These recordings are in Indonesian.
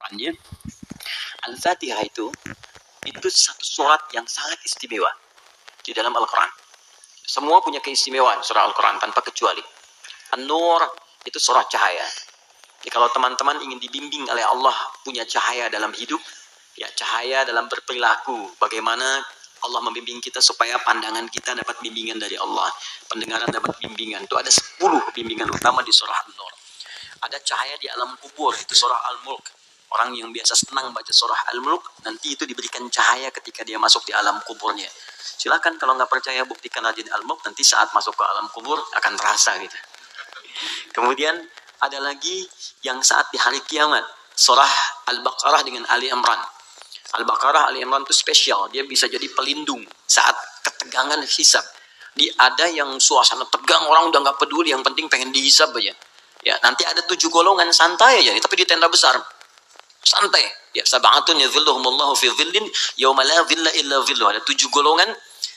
Al-Qur'annya. Al-Fatihah itu satu surat yang sangat istimewa di dalam Al-Quran. Semua punya keistimewaan surah Al-Quran tanpa kecuali. An-Nur itu surah cahaya. Jadi kalau teman-teman ingin dibimbing oleh Allah punya cahaya dalam hidup, ya cahaya dalam berperilaku, bagaimana Allah membimbing kita supaya pandangan kita dapat bimbingan dari Allah, pendengaran dapat bimbingan. Itu ada 10 bimbingan utama di surah An-Nur. Ada cahaya di alam kubur, itu surah Al-Mulk. Orang yang biasa senang baca surah Al-Mulk, nanti itu diberikan cahaya ketika dia masuk di alam kuburnya. Silakan kalau nggak percaya buktikan aja di Al-Mulk, nanti saat masuk ke alam kubur akan terasa gitu. Kemudian ada lagi yang saat di hari kiamat, surah Al-Baqarah dengan Ali Imran. Al-Baqarah, Ali Imran itu spesial, dia bisa jadi pelindung saat ketegangan hisab. Ada yang suasana tegang, orang udah nggak peduli, yang penting pengen dihisab aja. Ya, nanti ada 7 golongan santai aja, tapi di tenda besar. Santai. Ya, sab'atun yadhilluhumullahu fi dhillin yauma la dhilla illa dhilluh. Ada 7 golongan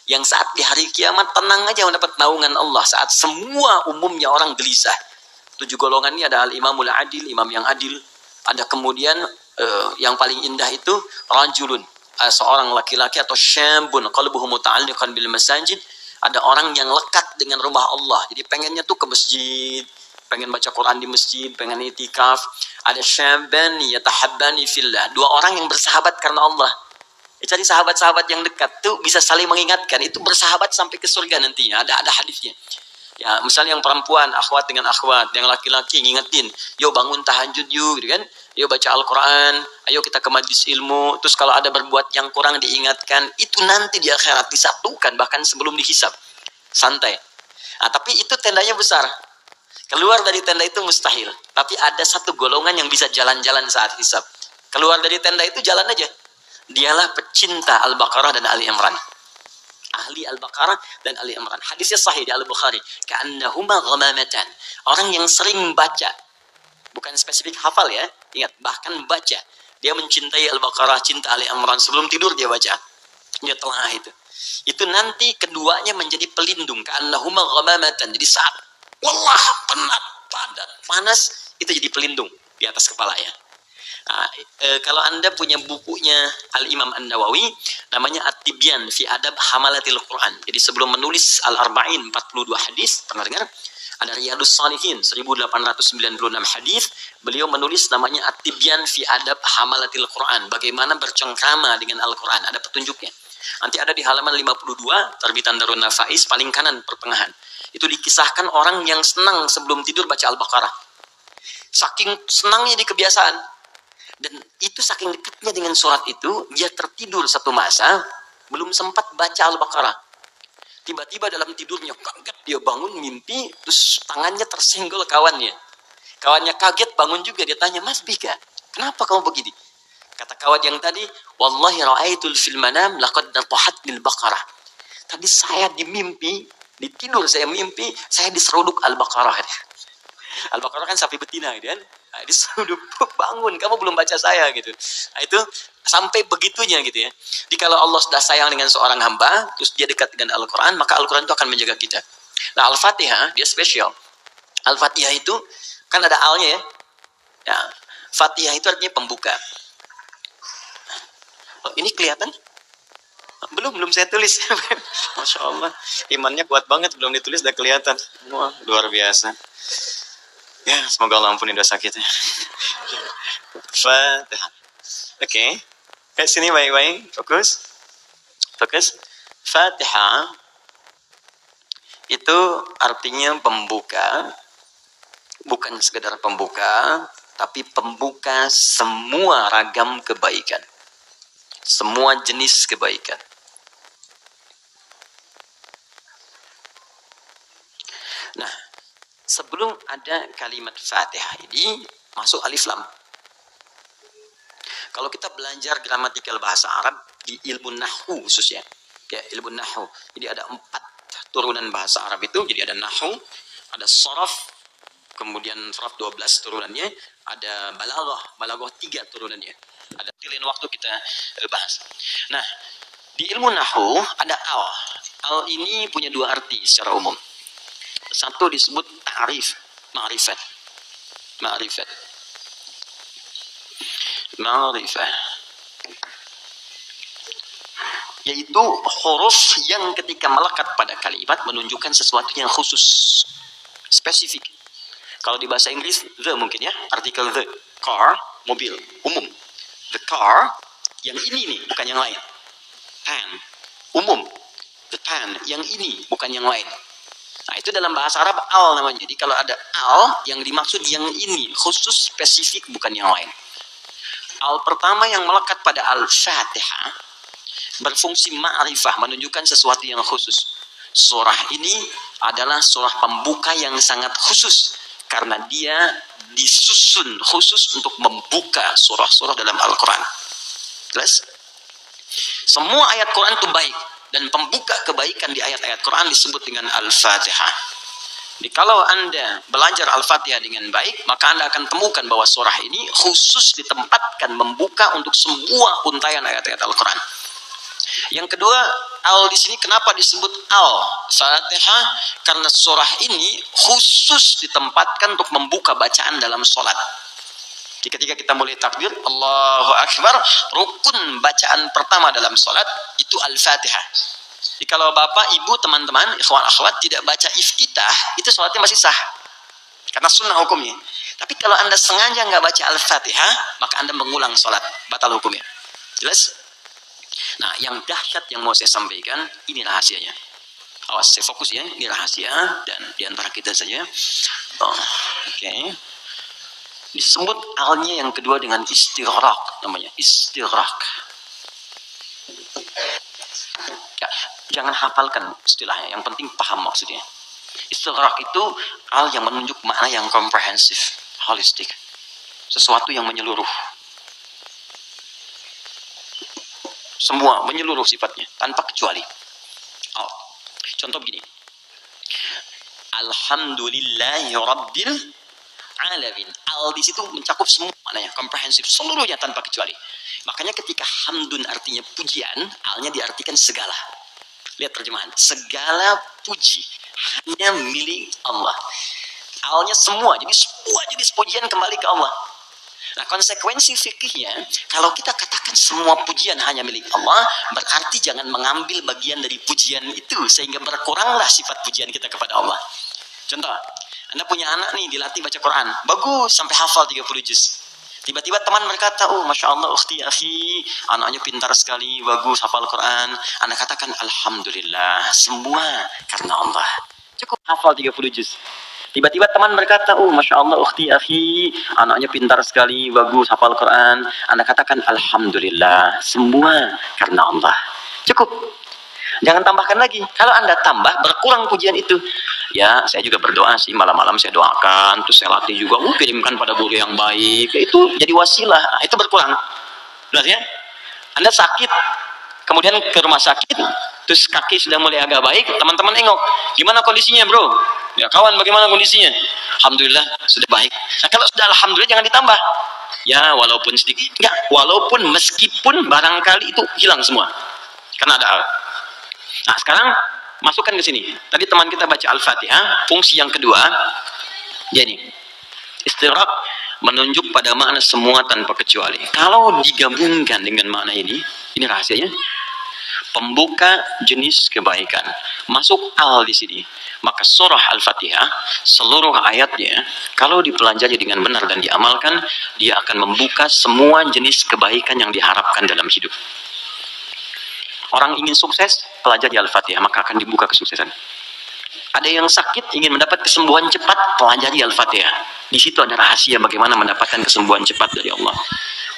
yang saat di hari kiamat tenang aja mendapat naungan Allah saat semua umumnya orang gelisah. 7 golongan ini ada al-imamul adil, imam yang adil. Ada kemudian yang paling indah itu rajulun, seorang laki-laki atau syabun qalbuhu muta'alliqan bil masajid. Ada orang yang lekat dengan rumah Allah. Jadi pengennya tuh ke masjid, pengen baca Quran di masjid, pengen itikaf. Ada syabani yatahabbani fillah, 2 orang yang bersahabat karena Allah. Cari sahabat-sahabat yang dekat tuh bisa saling mengingatkan, itu bersahabat sampai ke surga nantinya. Ada hadisnya. Ya, misalnya yang perempuan akhwat dengan akhwat, yang laki-laki ngingetin, "Yo bangun tahajud yuk," gitu kan? "Yo baca Al-Qur'an, ayo kita ke majlis ilmu." Terus kalau ada berbuat yang kurang diingatkan, itu nanti di akhirat disatukan bahkan sebelum dihisab. Santai. Nah, tapi itu tendanya besar. Keluar dari tenda itu mustahil. Tapi ada 1 golongan yang bisa jalan-jalan saat hisab. Keluar dari tenda itu jalan aja. Dialah pecinta Al-Baqarah dan Ali Imran. Ahli Al-Baqarah dan Ali Imran. Hadisnya sahih di Al-Bukhari. Ka'annahuma ghamamatan. Orang yang sering baca. Bukan spesifik hafal ya. Ingat, bahkan baca. Dia mencintai Al-Baqarah, cinta Ali Imran. Sebelum tidur dia baca. Dia telah itu. Itu nanti keduanya menjadi pelindung. Ka'annahuma ghamamatan. Jadi saat wallah penat, panas, itu jadi pelindung di atas kepalanya. Nah, kalau Anda punya bukunya Al-Imam An-Nawawi, namanya At-Tibyan fi Adab Hamalatil Quran. Jadi sebelum menulis Al-Arba'in 42 hadis, pernah dengar? Ada Riyadus Shalihin 1896 hadis, beliau menulis namanya At-Tibyan fi Adab Hamalatil Quran. Bagaimana bercengkrama dengan Al-Quran, ada petunjuknya. Nanti ada di halaman 52, terbitan Darun Nafais, paling kanan pertengahan. Itu dikisahkan orang yang senang sebelum tidur baca Al-Baqarah. Saking senangnya di kebiasaan. Dan itu saking dekatnya dengan surat itu, dia tertidur satu masa, belum sempat baca Al-Baqarah. Tiba-tiba dalam tidurnya kaget, dia bangun mimpi, terus tangannya tersenggol kawannya. Kawannya kaget, bangun juga, dia tanya, "Mas Bika, kenapa kamu begini?" Kata kawan yang tadi, "Wallahi ra'aitul fil manam laqad natahatnil Baqarah." Tadi saya di mimpi, di tidur saya mimpi, saya diseruduk Al-Baqarah. Al-Baqarah kan sapi betina gitu kan. Nah, diseruduk, bangun, kamu belum baca saya gitu. Nah, itu sampai begitunya gitu ya. Jadi kalau Allah sudah sayang dengan seorang hamba, terus dia dekat dengan Al-Quran, maka Al-Quran itu akan menjaga kita. Nah, Al-Fatihah dia spesial. Al-Fatihah itu kan ada al-nya ya. Ya, Fatihah itu artinya pembuka. Oh, ini kelihatan? Belum saya tulis. Masya Allah, imannya kuat banget, belum ditulis udah kelihatan. Wah, luar biasa. Ya, semoga Allah ampuni dosa kita. Fatihah. Oke. Ke sini baik-baik, fokus. Fatihah itu artinya pembuka, bukan sekedar pembuka, tapi pembuka semua ragam kebaikan. Semua jenis kebaikan. Nah, sebelum ada kalimat Fatihah ini masuk alif lam. Kalau kita belajar gramatikal bahasa Arab di ilmu nahwu khususnya, ya ilmu nahwu. Jadi ada 4 turunan bahasa Arab itu. Jadi ada nahwu, ada sharaf, kemudian sharaf 12 turunannya, ada balaghah 3 turunannya. Ada lain waktu kita bahas. Nah, di ilmu nahwu ada al. Al ini punya 2 arti secara umum. Satu disebut ta'rif, ma'rifat. Ma'rifah. Yaitu huruf yang ketika melekat pada kalimat menunjukkan sesuatu yang khusus, spesifik. Kalau di bahasa Inggris, the mungkin ya, artikel the, car, mobil, umum. The car, yang ini nih, bukan yang lain. Pen, umum. The pen, yang ini, bukan yang lain. Nah, itu dalam bahasa Arab al namanya. Jadi kalau ada al, yang dimaksud yang ini, khusus, spesifik, bukan yang lain. Al pertama yang melekat pada Al-Fatihah, berfungsi ma'rifah, menunjukkan sesuatu yang khusus. Surah ini adalah surah pembuka yang sangat khusus, karena dia disusun khusus untuk membuka surah-surah dalam Al-Quran. Jelas? Semua ayat Quran itu baik, dan pembuka kebaikan di ayat-ayat Quran disebut dengan Al-Fatihah. Jadi kalau Anda belajar Al-Fatihah dengan baik, maka Anda akan temukan bahwa surah ini khusus ditempatkan membuka untuk semua untayan ayat-ayat Al-Quran. Yang kedua, al di sini kenapa disebut Al-Fatihah? Karena surah ini khusus ditempatkan untuk membuka bacaan dalam sholat. Jadi ketika kita mulai takbir, Allahu Akbar, rukun bacaan pertama dalam sholat itu Al-Fatihah. Jadi kalau bapak, ibu, teman-teman, ikhwan akhwat tidak baca iftitah, itu sholatnya masih sah. Karena sunnah hukumnya. Tapi kalau Anda sengaja nggak baca Al-Fatihah, maka Anda mengulang sholat, batal hukumnya. Jelas? Nah, yang dahsyat yang mau saya sampaikan, ini rahasianya. Awas, saya fokus ya, ini rahasia, dan diantara kita saja. Oke. Disebut alnya yang kedua dengan istighraq, namanya istighraq. Ya, jangan hafalkan istilahnya, yang penting paham maksudnya. Istighraq itu al yang menunjuk makna yang komprehensif, holistik, sesuatu yang menyeluruh. Semua menyeluruh sifatnya tanpa kecuali. Contoh begini. Alhamdulillahi Rabbil Alamin. Al di situ mencakup semua maknanya, komprehensif, seluruhnya tanpa kecuali. Makanya ketika hamdun artinya pujian, alnya diartikan segala. Lihat terjemahan. Segala puji hanya milik Allah. Alnya semua, jadi semua jenis pujian kembali ke Allah. Nah, konsekuensi fikihnya, kalau kita katakan semua pujian hanya milik Allah, berarti jangan mengambil bagian dari pujian itu, sehingga berkuranglah sifat pujian kita kepada Allah. Contoh, Anda punya anak nih, dilatih baca Quran, bagus, sampai hafal 30 juz. Tiba-tiba teman berkata, oh Masya Allah, ukhti, akhi, anaknya pintar sekali, bagus, hafal Quran. Anda katakan, Alhamdulillah, semua karena Allah. Cukup hafal 30 juz. Tiba-tiba teman berkata, oh Masya Allah, ukhti, akhi, anaknya pintar sekali, bagus, hafal Quran. Anda katakan, Alhamdulillah, semua karena Allah. Cukup. Jangan tambahkan lagi. Kalau Anda tambah, berkurang pujian itu. Ya, saya juga berdoa sih, malam-malam saya doakan, terus saya latih juga, kirimkan pada guru yang baik. Itu jadi wasilah, nah, itu berkurang. Jelas ya? Anda sakit, kemudian ke rumah sakit, terus kaki sudah mulai agak baik, teman-teman nengok, gimana kondisinya bro? Ya kawan, bagaimana kondisinya? Alhamdulillah sudah baik. Nah, kalau sudah alhamdulillah jangan ditambah. Ya walaupun sedikit, enggak, walaupun meskipun barangkali itu hilang semua, karena ada. Nah sekarang masukkan ke sini. Tadi teman kita baca Al-Fatihah, fungsi yang kedua, dia ini istighraq, menunjuk pada makna semua tanpa kecuali. Kalau digabungkan dengan makna ini rahasianya. Pembuka jenis kebaikan. Masuk al di sini. Maka surah Al-Fatihah, seluruh ayatnya, kalau dipelajari dengan benar dan diamalkan, dia akan membuka semua jenis kebaikan yang diharapkan dalam hidup. Orang ingin sukses, pelajari Al-Fatihah, maka akan dibuka kesuksesan. Ada yang sakit, ingin mendapat kesembuhan cepat, pelajari Al-Fatihah. Di situ ada rahasia bagaimana mendapatkan kesembuhan cepat dari Allah.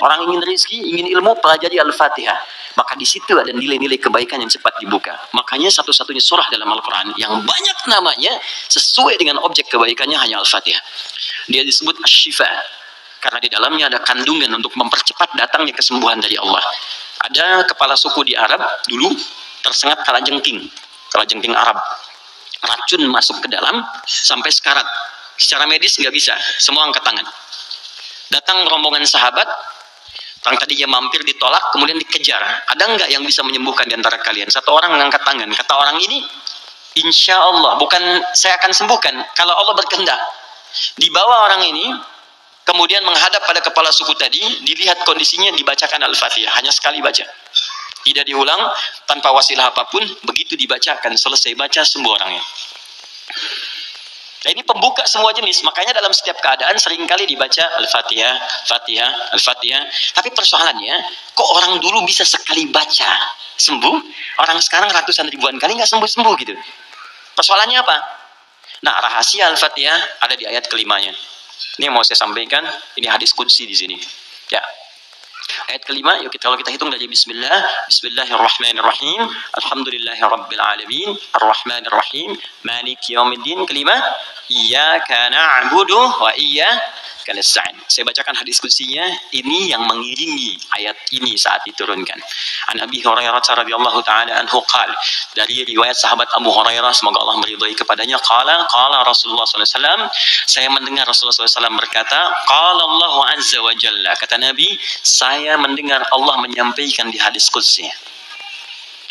Orang ingin rezeki, ingin ilmu, pelajari Al-Fatihah. Maka di situ ada nilai-nilai kebaikan yang cepat dibuka. Makanya satu-satunya surah dalam Al-Quran yang banyak namanya sesuai dengan objek kebaikannya hanya Al-Fatihah. Dia disebut Asy-Syifa karena di dalamnya ada kandungan untuk mempercepat datangnya kesembuhan dari Allah. Ada kepala suku di Arab dulu tersengat kalajengking Arab. Racun masuk ke dalam sampai sekarat. Secara medis nggak bisa, semua angkat tangan. Datang rombongan sahabat, orang tadinya mampir ditolak, kemudian dikejar. Ada nggak yang bisa menyembuhkan di antara kalian? Satu orang mengangkat tangan. Kata orang ini, insya Allah, bukan saya akan sembuhkan kalau Allah berkehendak. Dibawa orang ini kemudian menghadap pada kepala suku tadi, dilihat kondisinya, dibacakan Al-Fatihah, hanya sekali baca. Tidak diulang, tanpa wasilah apapun, begitu dibacakan, selesai baca sembuh orangnya. Nah, ini pembuka semua jenis, makanya dalam setiap keadaan seringkali dibaca Al-Fatihah, Fatihah, Al-Fatihah. Tapi persoalannya, kok orang dulu bisa sekali baca sembuh, orang sekarang ratusan ribuan kali nggak sembuh-sembuh gitu. Persoalannya apa? Nah, rahasia Al-Fatihah ada di ayat kelimanya. Ini yang mau saya sampaikan, ini hadis qudsi di sini. Ya. Ayat kelima, yuk kalau kita hitung dari Bismillahirrahmanirrahim. Alhamdulillahirabbil alamin, arrahmanirrahim, maliki yaumiddin. Kelima, iyyaka na'budu wa iyyaka nasta'in. Saya bacakan hadis qudsinya, ini yang mengiringi ayat ini saat diturunkan. An Abi Hurairah radhiyallahu taala anhu qala, dari riwayat sahabat Abu Hurairah semoga Allah meridhai kepadanya, qala Rasulullah sallallahu alaihi wasallam, saya mendengar Rasulullah sallallahu alaihi wasallam berkata, qala Allah azza wa jalla, kata Nabi, saya mendengar Allah menyampaikan di hadis qudsi,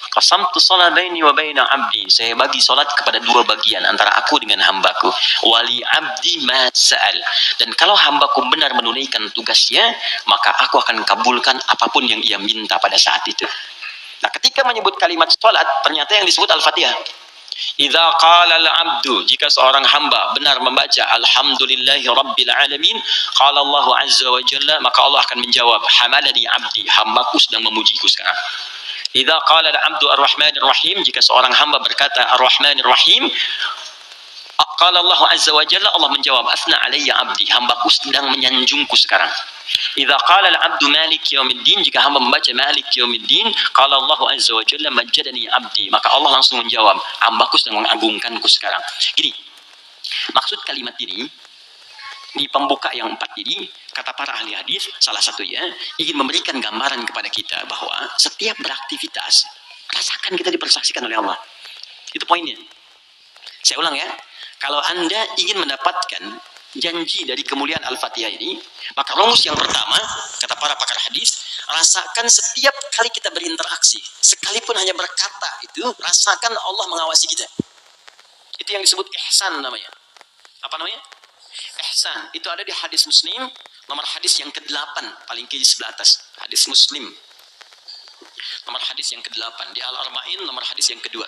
qasamtu shalah baini wa baina abdi, saya bagi salat kepada dua bagian antara aku dengan hambaku, wali abdi ma sa'al, dan kalau hambaku benar menunaikan tugasnya, maka aku akan kabulkan apapun yang ia minta pada saat itu. Nah, ketika menyebut kalimat salat, ternyata yang disebut Al-Fatihah. Idza qala al-'abdu, jika seorang hamba benar membaca alhamdulillahi rabbil alamin, qala Allah azza wa jalla, maka Allah akan menjawab, hamadani 'abdi, hambaku sedang memujiku sekarang. Idza qala al-'abdu ar-rahmanir rahim, jika seorang hamba berkata ar-rahmanir rahim, qala Allah azza wa jalla, Allah menjawab, asna alayya 'abdi, hambaku sedang menyanjungku sekarang. Idza qala al-'abdu maliki yaumiddin, jika hamba membaca maliki yaumiddin, qala Allah azza wa jalla majjadani 'abdi, maka Allah langsung menjawab, hambaku sedang mengagungkanku sekarang. Jadi, maksud kalimat ini di pembuka yang 4 ini, kata para ahli hadis, salah satunya ingin memberikan gambaran kepada kita bahwa setiap beraktivitas, rasakan kita dipersaksikan oleh Allah. Itu poinnya. Saya ulang ya, kalau Anda ingin mendapatkan janji dari kemuliaan Al-Fatihah ini, maka rumus yang pertama, kata para pakar hadis, rasakan setiap kali kita berinteraksi, sekalipun hanya berkata itu, rasakan Allah mengawasi kita. Itu yang disebut ihsan namanya. Apa namanya? Ihsan. Itu ada di hadis Muslim, nomor hadis yang ke-8, paling kiri sebelah atas. Hadis Muslim. Nomor hadis yang ke-8. Di Al-Arba'in, nomor hadis yang kedua.